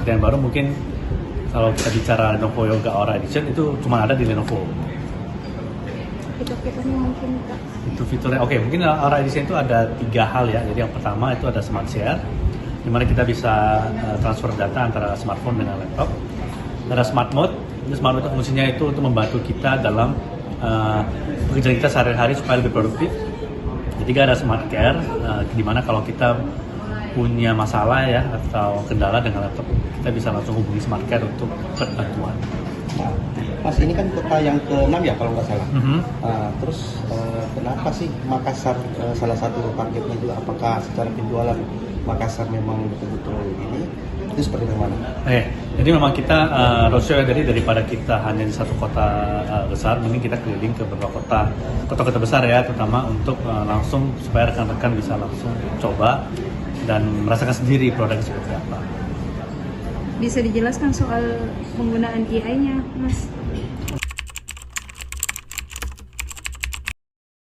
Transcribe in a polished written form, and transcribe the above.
seperti yang baru mungkin kalau kita bicara Lenovo Yoga Aura Edition itu cuma ada di Lenovo. Fitur-fiturnya mungkin Kak. Itu fiturnya, oke, mungkin Aura Edition itu ada 3 hal ya. Jadi yang pertama itu ada Smart Share, di mana kita bisa transfer data antara smartphone dengan laptop. Ada Smart Mode. Smart Mode itu fungsinya itu untuk membantu kita dalam pekerjaan kita sehari-hari supaya lebih produktif. Ketiga ada Smart Care, di mana kalau kita punya masalah ya atau kendala dengan laptop, kita bisa langsung hubungi Smart Care untuk bantuan. Nah, Mas, ini kan kota yang ke-6 ya kalau nggak salah. Terus kenapa sih Makassar salah satu targetnya juga? Apakah secara penjualan Makassar memang betul-betul ini? Itu seperti mana? Jadi memang kita roadshow daripada kita hanya di satu kota besar, mungkin kita keliling ke beberapa kota besar ya, terutama untuk langsung supaya rekan-rekan bisa langsung coba dan merasakan sendiri produknya seperti apa. Bisa dijelaskan soal penggunaan AI-nya, Mas?